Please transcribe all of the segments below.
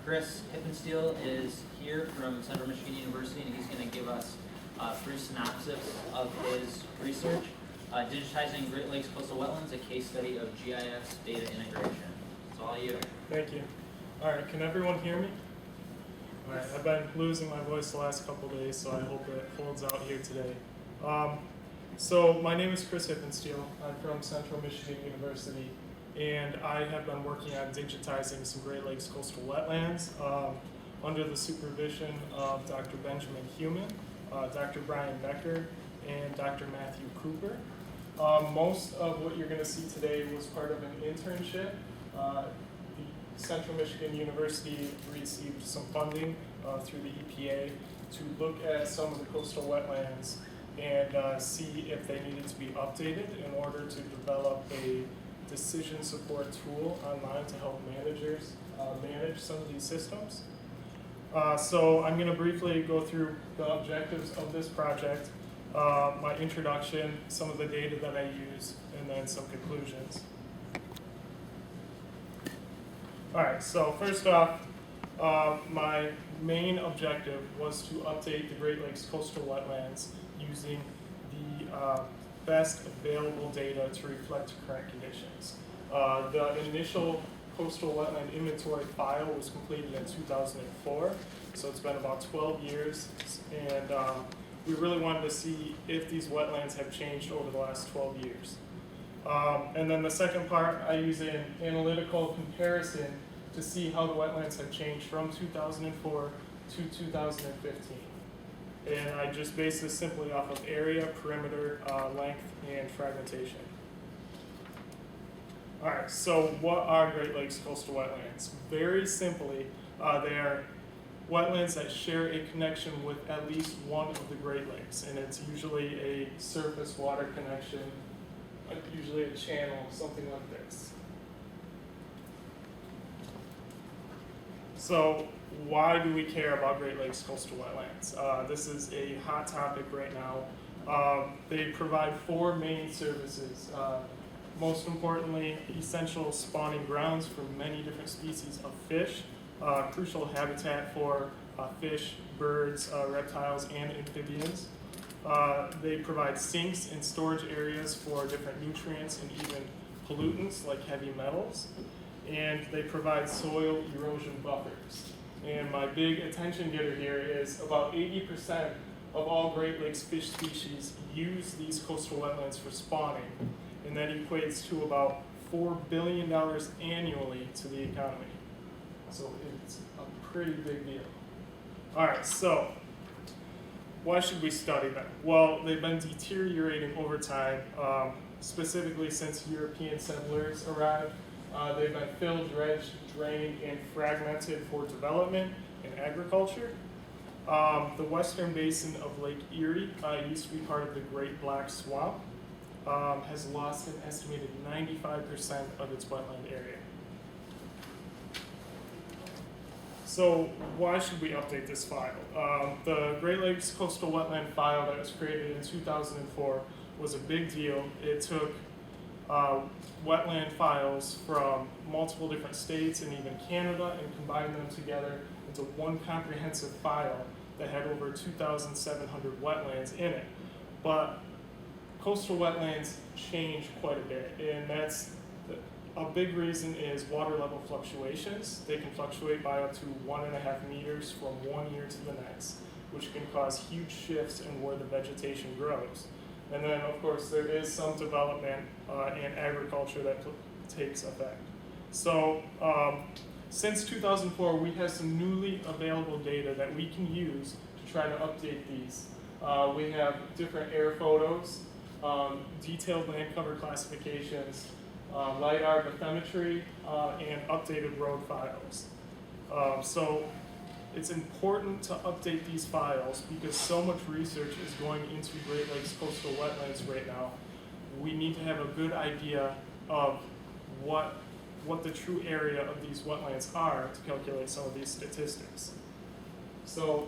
Chris Hippensteel is here from Central Michigan University, and he's going to give us a brief synopsis of his research, Digitizing Great Lakes Coastal Wetlands, a case study of GIS data integration. It's all you. Thank you. All right, can everyone hear me? All right, I've been losing my voice the last couple of days, so I hope it holds out here today. So my name is Chris Hippensteel. I'm from Central Michigan University, and I have been working on digitizing some Great Lakes coastal wetlands under the supervision of Dr. Benjamin Heumann, Dr. Brian Becker, and Dr. Matthew Cooper. Most of what you're going to see today was part of an internship. The Central Michigan University received some funding through the EPA to look at some of the coastal wetlands and see if they needed to be updated in order to develop a decision support tool online to help managers manage some of these systems. So I'm going to briefly go through the objectives of this project, my introduction, some of the data that I use, and then some conclusions. All right, so first off, my main objective was to update the Great Lakes coastal wetlands using the best available data to reflect current conditions. The initial coastal wetland inventory file was completed in 2004, so it's been about 12 years, and we really wanted to see if these wetlands have changed over the last 12 years. And then the second part, I use an analytical comparison to see how the wetlands have changed from 2004 to 2015. And I just base this simply off of area, perimeter, length, and fragmentation. All right, so what are Great Lakes coastal wetlands? Very simply, they are wetlands that share a connection with at least one of the Great Lakes, and it's usually a surface water connection, usually a channel, something like this. So why do we care about Great Lakes coastal wetlands? This is a hot topic right now. They provide four main services. Most importantly, essential spawning grounds for many different species of fish, crucial habitat for fish, birds, reptiles, and amphibians. They provide sinks and storage areas for different nutrients and even pollutants like heavy metals. And they provide soil erosion buffers. And my big attention getter here is about 80% of all Great Lakes fish species use these coastal wetlands for spawning, and that equates to about $4 billion annually to the economy. So it's a pretty big deal. All right, so why should we study them? Well, they've been deteriorating over time, specifically since European settlers arrived. They've been filled, dredged, drained, and fragmented for development and agriculture. The western basin of Lake Erie used to be part of the Great Black Swamp, has lost an estimated 95% of its wetland area. So why should we update this file? The Great Lakes Coastal Wetland file that was created in 2004 was a big deal. It took wetland files from multiple different states and even Canada and combined them together into one comprehensive file that had over 2,700 wetlands in it. But coastal wetlands change quite a bit, and that's a big reason is water level fluctuations. They can fluctuate by up to 1.5 meters from one year to the next, which can cause huge shifts in where the vegetation grows. And then, of course, there is some development and agriculture that takes effect. So, since 2004, we have some newly available data that we can use to try to update these. We have different air photos, detailed land cover classifications, LiDAR bathymetry, and updated road files. So it's important to update these files because so much research is going into Great Lakes coastal wetlands right now. We need to have a good idea of what the true area of these wetlands are to calculate some of these statistics. So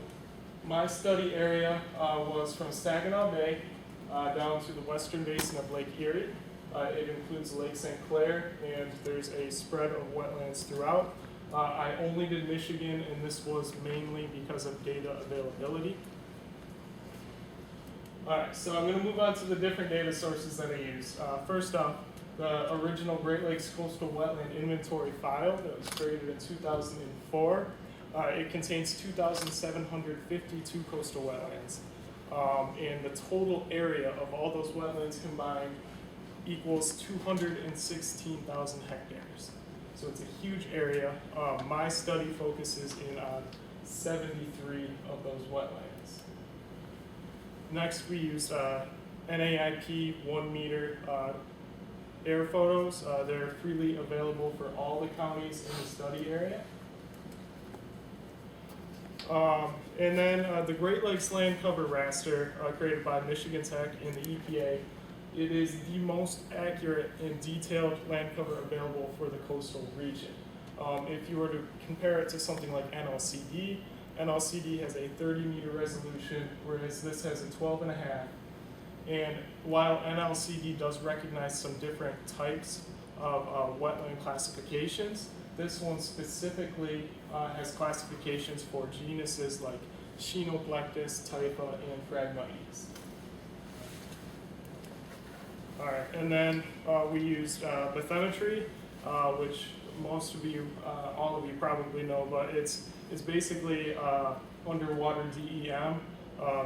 my study area was from Saginaw Bay down to the western basin of Lake Erie. It includes Lake St. Clair, and there's a spread of wetlands throughout. I only did Michigan, and this was mainly because of data availability. All right, so I'm going to move on to the different data sources that I use. First off, the original Great Lakes Coastal Wetland Inventory file that was created in 2004. It contains 2,752 coastal wetlands. And the total area of all those wetlands combined equals 216,000 hectares. So it's a huge area. My study focuses in on 73 of those wetlands. Next, we used NAIP 1 meter air photos. They're freely available for all the counties in the study area. And then the Great Lakes Land Cover Raster, created by Michigan Tech and the EPA. It is the most accurate and detailed land cover available for the coastal region. If you were to compare it to something like NLCD, NLCD has a 30-meter resolution, whereas this has a 12.5. And while NLCD does recognize some different types of wetland classifications, this one specifically has classifications for genuses like Chenoplectus, Typha, and Phragmites. All right, and then we used bathymetry, which most of you, all of you probably know, but it's basically underwater DEM.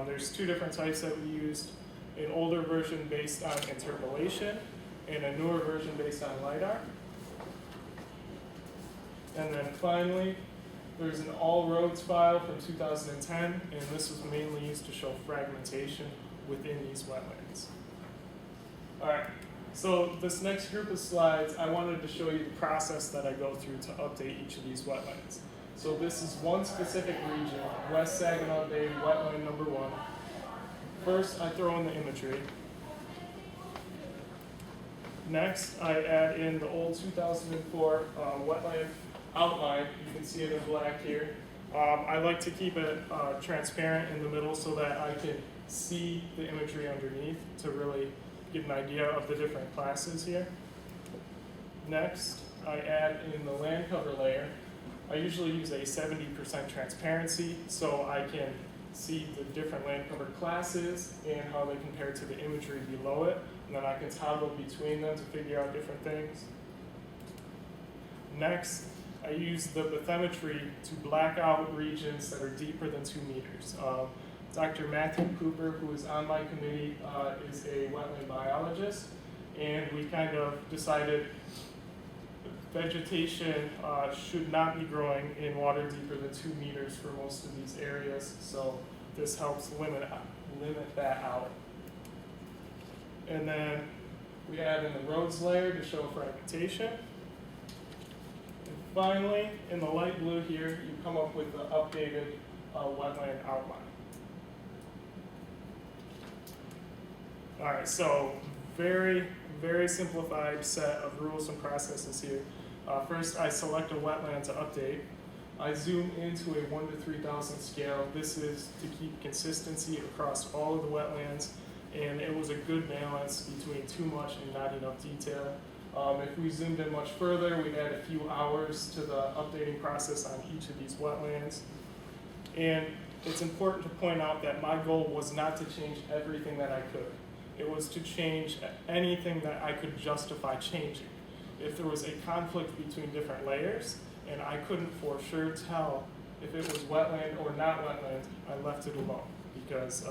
There's two different types that we used, an older version based on interpolation and a newer version based on LiDAR. And then finally, there's an all roads file from 2010, and this was mainly used to show fragmentation within these wetlands. All right, so this next group of slides, I wanted to show you the process that I go through to update each of these wetlands. So this is one specific region, West Saginaw Bay, wetland number 1. First, I throw in the imagery. Next, I add in the old 2004 wetland outline. You can see it in black here. I like to keep it transparent in the middle so that I can see the imagery underneath to really get an idea of the different classes here. Next, I add in the land cover layer. I usually use a 70% transparency so I can see the different land cover classes and how they compare to the imagery below it, and then I can toggle between them to figure out different things. Next, I use the bathymetry to black out regions that are deeper than 2 meters. Dr. Matthew Cooper, who is on my committee, is a wetland biologist, and we kind of decided vegetation should not be growing in water deeper than 2 meters for most of these areas, so this helps limit that out. And then we add in the roads layer to show fragmentation. And finally, in the light blue here, you come up with the updated wetland outline. All right, so very, very simplified set of rules and processes here. First, I select a wetland to update. I zoom into a 1 to 3,000 scale. This is to keep consistency across all of the wetlands, and it was a good balance between too much and not enough detail. If we zoomed in much further, we'd add a few hours to the updating process on each of these wetlands. And it's important to point out that my goal was not to change everything that I could. It was to change anything that I could justify changing. If there was a conflict between different layers, and I couldn't for sure tell if it was wetland or not wetland, I left it alone, because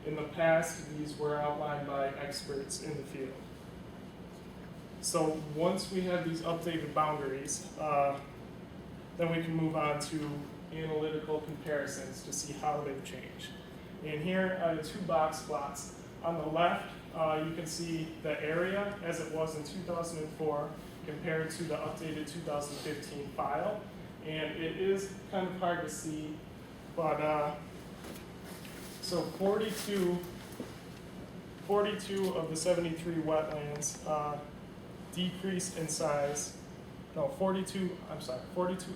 in the past, these were outlined by experts in the field. So once we have these updated boundaries, then we can move on to analytical comparisons to see how they've changed. And here are the 2 box plots. On the left, you can see the area as it was in 2004 compared to the updated 2015 file. And it is kind of hard to see, but so 42 of the 73 wetlands decreased in size. No, 42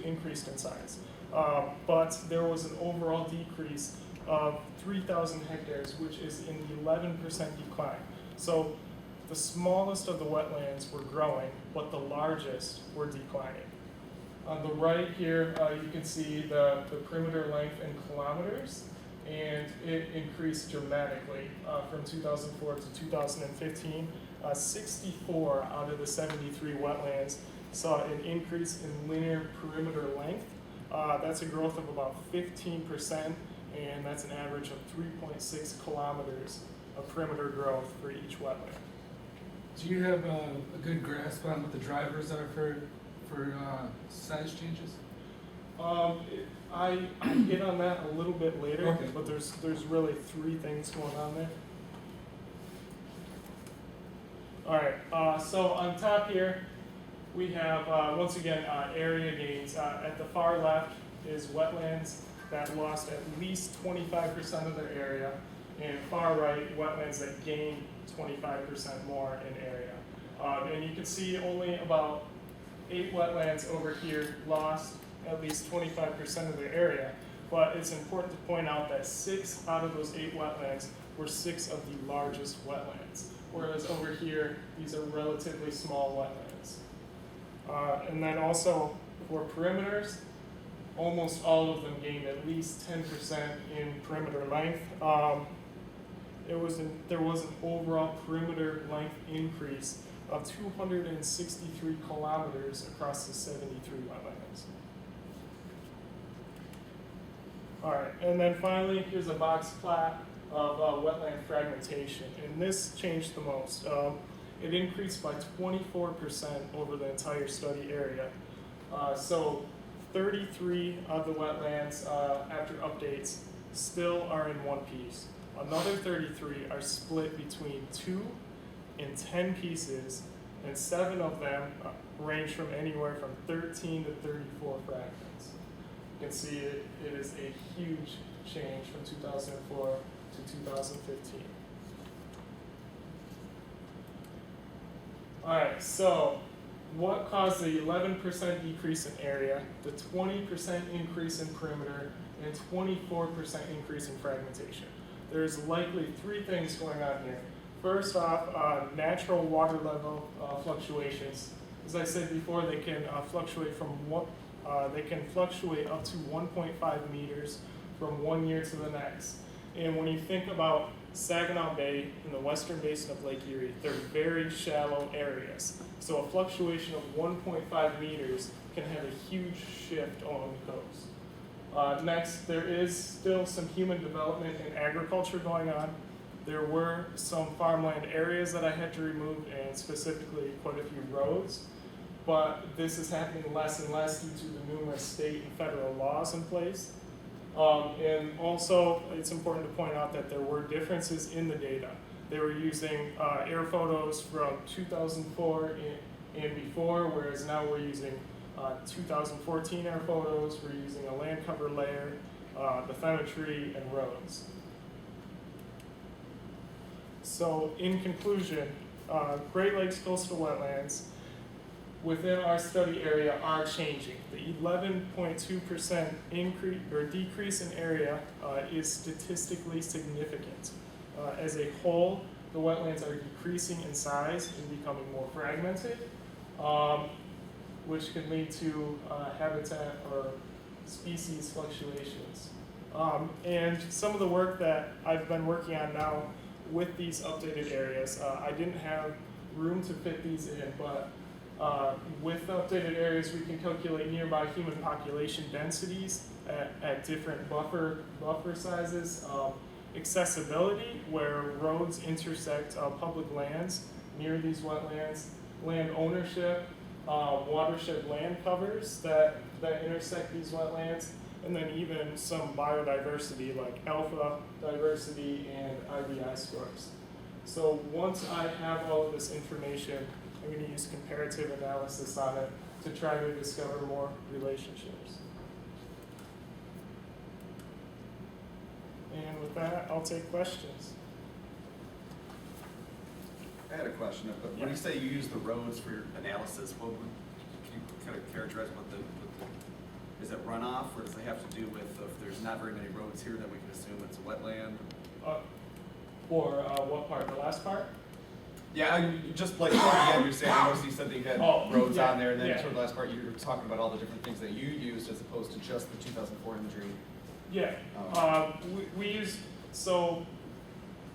increased in size. But there was an overall decrease of 3,000 hectares, which is in the 11% decline. So the smallest of the wetlands were growing, but the largest were declining. On the right here, you can see the perimeter length in kilometers, and it increased dramatically from 2004 to 2015. 64 out of the 73 wetlands saw an increase in linear perimeter length. That's a growth of about 15%, and that's an average of 3.6 kilometers of perimeter growth for each wetland. Do you have a good grasp on what the drivers are for size changes? I hit on that a little bit later, Okay. but there's really three things going on there. All right, so on top here, we have, once again, area gains. At the far left is wetlands that lost at least 25% of their area, and far right, wetlands that gained 25% more in area. And you can see only about 8 wetlands over here lost at least 25% of their area, but it's important to point out that 6 out of those 8 wetlands were 6 of the largest wetlands, whereas over here, these are relatively small wetlands. And then also for perimeters, almost all of them gained at least 10% in perimeter length. There was an overall perimeter length increase of 263 kilometers across the 73 wetlands. All right, and then finally, here's a box plot of wetland fragmentation, and this changed the most. It increased by 24% over the entire study area. So 33 of the wetlands, after updates, still are in one piece. Another 33 are split between 2 and 10 pieces, and 7 of them range from anywhere from 13 to 34 fragments. You can see it is a huge change from 2004 to 2015. All right, so what caused the 11% decrease in area, the 20% increase in perimeter, and 24% increase in fragmentation? There's likely 3 things going on here. First off, natural water level fluctuations. As I said before, they can fluctuate up to 1.5 meters from one year to the next. And when you think about Saginaw Bay and the western basin of Lake Erie, they're very shallow areas. So a fluctuation of 1.5 meters can have a huge shift along the coast. Next, there is still some human development in agriculture going on. There were some farmland areas that I had to remove, and specifically quite a few roads. But this is happening less and less due to the numerous state and federal laws in place. And also, it's important to point out that there were differences in the data. They were using air photos from 2004 and before, whereas now we're using 2014 air photos, we're using a land cover layer, bathymetry, and roads. So in conclusion, Great Lakes coastal wetlands within our study area are changing. The 11.2% increase or decrease in area is statistically significant. As a whole, the wetlands are decreasing in size and becoming more fragmented, which can lead to habitat or species fluctuations. And some of the work that I've been working on now with these updated areas, I didn't have room to fit these in, but with updated areas, we can calculate nearby human population densities at different buffer sizes. Accessibility, where roads intersect public lands near these wetlands. Land ownership, watershed land covers that intersect these wetlands. And then even some biodiversity like alpha diversity and IBI scores. So once I have all of this information, I'm going to use comparative analysis on it to try to discover more relationships. And with that, I'll take questions. I had a question, but when you say you use the roads for your analysis, can you kind of characterize is it runoff, or does it have to do with if there's not very many roads here, that we can assume it's a wetland? For what part? The last part? Just like, yeah, you're saying, I noticed you said that you had roads yeah, on there, and then yeah. toward the last part, you were talking about all the different things that you used as opposed to just the 2004 imagery. Yeah, we use, so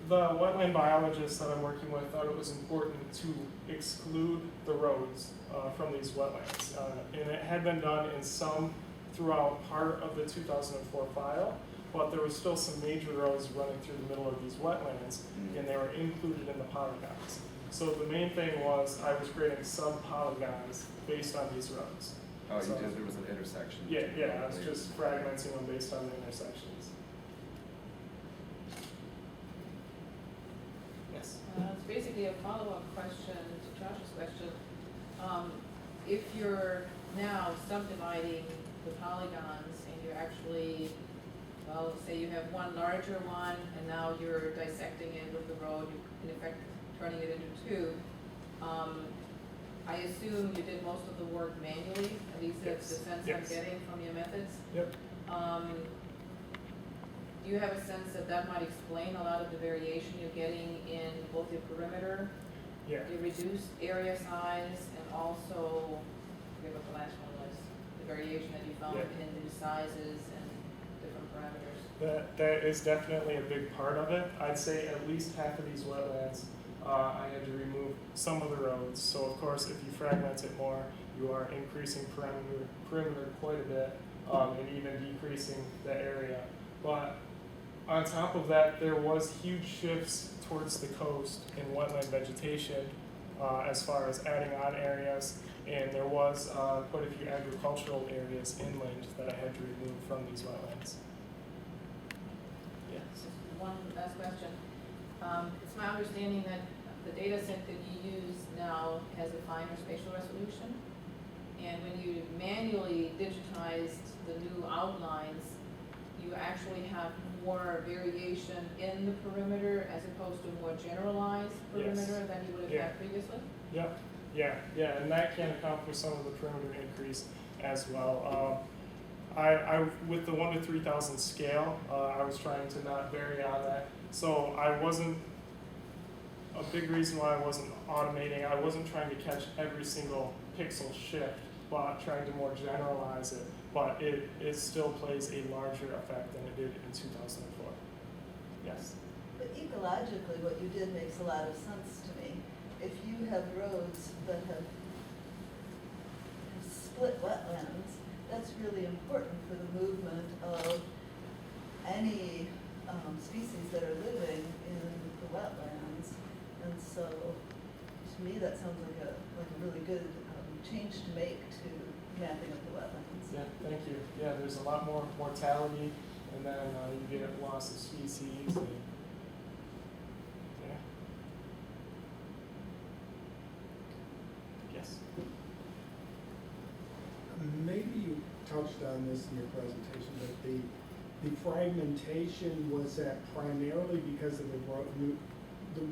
the wetland biologists that I'm working with thought it was important to exclude the roads from these wetlands. And it had been done in some throughout part of the 2004 file, but there was still some major roads running through the middle of these wetlands, and they were included in the polygons. So the main thing was I was creating sub-polygons based on these roads. Oh, So- there was an intersection. Yeah, I was just fragmenting them based on the intersections. Yes. It's basically a follow-up question to Josh's question. If you're now subdividing the polygons and you're actually, well, say you have one larger one and now you're dissecting it with the road, you're in effect turning it into two. I assume you did most of the work manually, at least that's the sense I'm Yes. getting from your methods. Yep. Do you have a sense that that might explain a lot of the variation you're getting in both your perimeter, Yeah. the reduced area size, and also, I forget what the last one was, the variation that you found Yeah. in the sizes and different parameters? That is definitely a big part of it. I'd say at least half of these wetlands, I had to remove some of the roads. So of course, if you fragment it more, you are increasing perimeter quite a bit, and even decreasing the area. But on top of that, there was huge shifts towards the coast in wetland vegetation, as far as adding on areas, and there was quite a few agricultural areas inland that I had to remove from these wetlands. Yeah. Just one last question. It's my understanding that the data set that you use now has a finer spatial resolution. And when you manually digitized the new outlines, you actually have more variation in the perimeter as opposed to more generalized perimeter than you would have had previously? Yeah, and that can account for some of the perimeter increase as well. I with the 1 to 3,000 scale, I was trying to not vary on that. So I wasn't, a big reason why I wasn't automating, I wasn't trying to catch every single pixel shift, but trying to more generalize it. But it still plays a larger effect than it did in 2004. Yes. But ecologically, what you did makes a lot of sense to me. If you have roads that have split wetlands, that's really important for the movement of any species that are living in the wetlands. And so, to me, that sounds like a really good change to make to mapping of the wetlands. Yeah, thank you. Yeah, there's a lot more mortality, and then you get a loss of species. And, yeah. Yes. Maybe you touched on this in your presentation, but the fragmentation, was that primarily because of the road?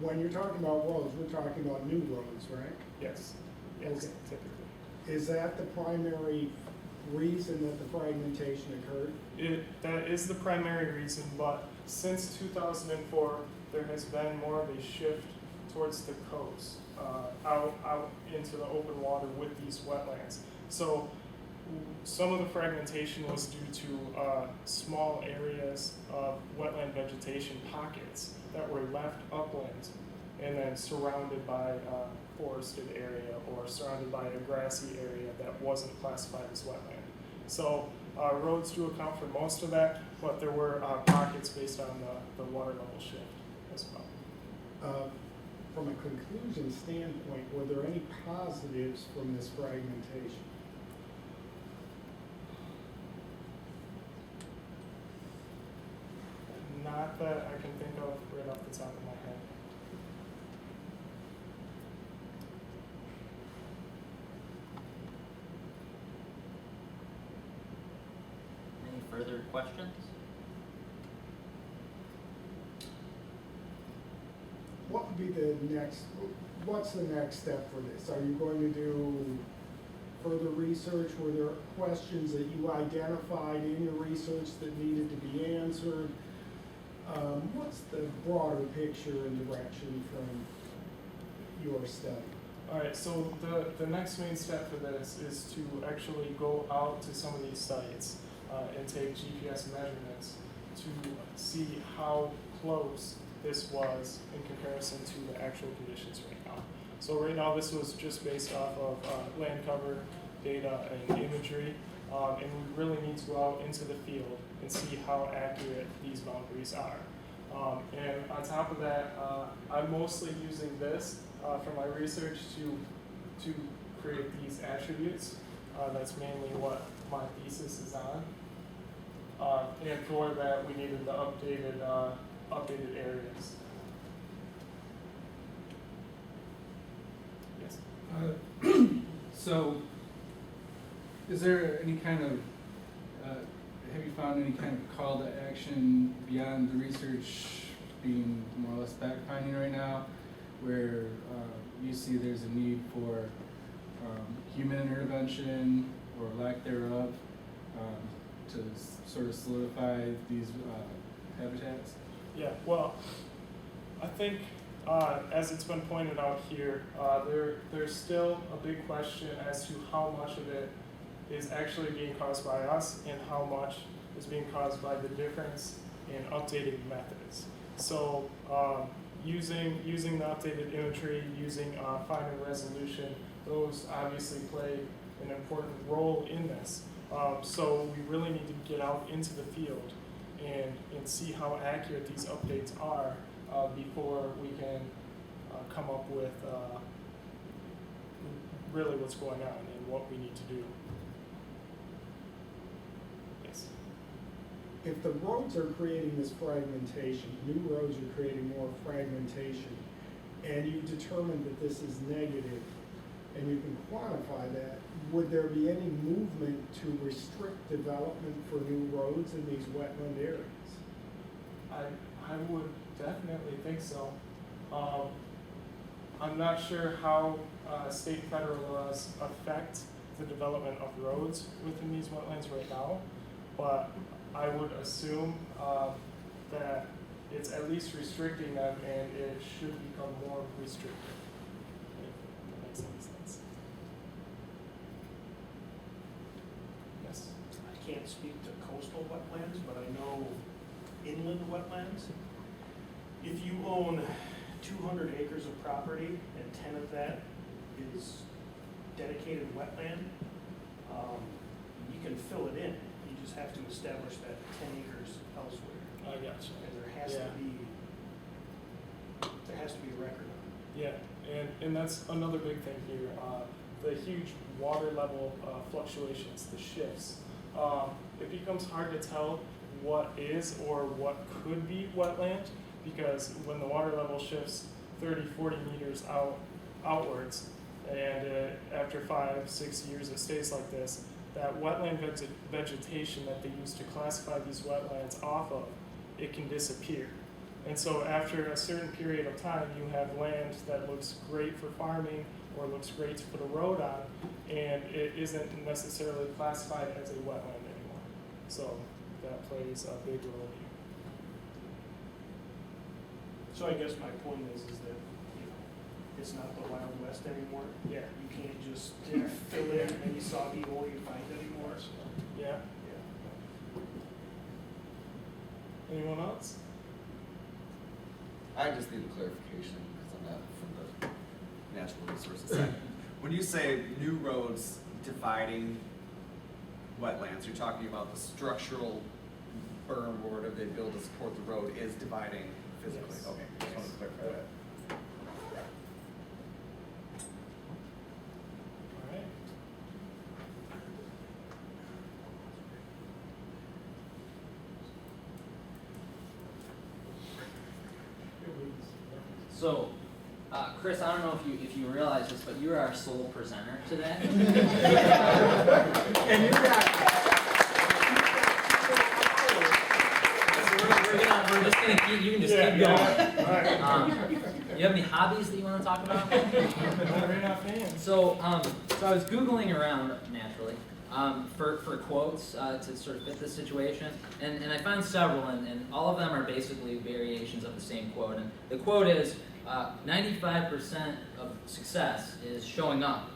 When you're talking about roads, we're talking about new roads, right? Yes. Yes. Okay. Typically. Is that the primary reason that the fragmentation occurred? That is the primary reason, but since 2004, there has been more of a shift towards the coast, out into the open water with these wetlands. So some of the fragmentation was due to small areas of wetland vegetation pockets that were left upland and then surrounded by forested area or surrounded by a grassy area that wasn't classified as wetland. So roads do account for most of that, but there were pockets based on the water level shift as well. From a conclusion standpoint, were there any positives from this fragmentation? Not that I can think of right off the top of my head. Any further questions? What would be what's the next step for this? Are you going to do further research? Were there questions that you identified in your research that needed to be answered? What's the broader picture and direction your study? All right, so the next main step for this is to actually go out to some of these sites and take GPS measurements to see how close this was in comparison to the actual conditions right now. So right now this was just based off of land cover data and imagery, and we really need to go out into the field and see how accurate these boundaries are. And on top of that, I'm mostly using this for my research to create these attributes. That's mainly what my thesis is on. And for that, we needed the updated areas. Yes. So, is there any kind of, have you found any kind of call to action beyond the research being more or less fact-finding right now, where you see there's a need for human intervention or lack thereof to sort of solidify these habitats? Yeah, well, I think as it's been pointed out here, there's still a big question as to how much of it is actually being caused by us and how much is being caused by the difference in updated methods. So using the updated imagery, using finer resolution, those obviously play an important role in this. So we really need to get out into the field and see how accurate these updates are before we can come up with really what's going on and what we need to do. Yes. If the roads are creating this fragmentation, new roads are creating more fragmentation, and you determine that this is negative, and you can quantify that, would there be any movement to restrict development for new roads in these wetland areas? I would definitely think so. I'm not sure how state and federal laws affect the development of roads within these wetlands right now, but I would assume that it's at least restricting them, and it should become more restrictive, if that makes any sense. Yes? I can't speak to coastal wetlands, but I know inland wetlands. If you own 200 acres of property and 10 of that is dedicated wetland, you can fill it in. You just have to establish that 10 acres elsewhere. I gotcha. And there has to be a record on it. Yeah, and that's another big thing here. The huge water level fluctuations, the shifts. It becomes hard to tell what is or what could be wetland, because when the water level shifts 30, 40 meters outwards, and after 5-6 years it stays like this, that wetland vegetation that they use to classify these wetlands off of, it can disappear. And so after a certain period of time, you have land that looks great for farming or looks great to put a road on, and it isn't necessarily classified as a wetland anymore. So that plays a big role here. So I guess my point is that, it's not the Wild West anymore. Yeah. You can't just fill in any soggy hole you find anymore. Yeah. Anyone else? I just need a clarification because I'm not from the natural resources side. When you say new roads dividing wetlands, you're talking about the structural berm or whatever they build to support the road is dividing physically. Yes. Okay, just wanted to clarify that. All right. So, Chris, I don't know if you realize this, but you're our sole presenter today. And you got We're just gonna keep. You can just keep going. All right. You have any hobbies that you want to talk about? Right off hand. So I was Googling around naturally for quotes to sort of fit this situation, and I found several, and all of them are basically variations of the same quote. And the quote is, 95% of success is showing up.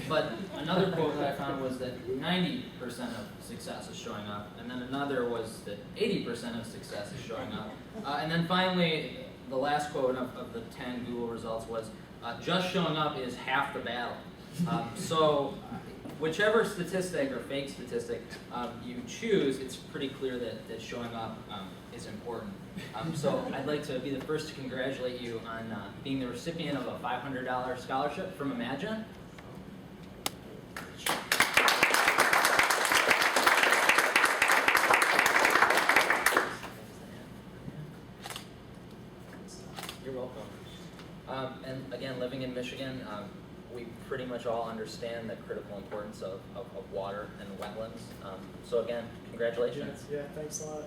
But another quote that I found was that 90% of success is showing up, and then another was that 80% of success is showing up. And then finally, the last quote of the 10 Google results was, just showing up is half the battle. So whichever statistic or fake statistic you choose, it's pretty clear that showing up is important. So I'd like to be the first to congratulate you on being the recipient of a $500 scholarship from IMAGIN. You're welcome. And again, living in Michigan, we pretty much all understand the critical importance of water and wetlands. So again, congratulations. Yeah, thanks a lot.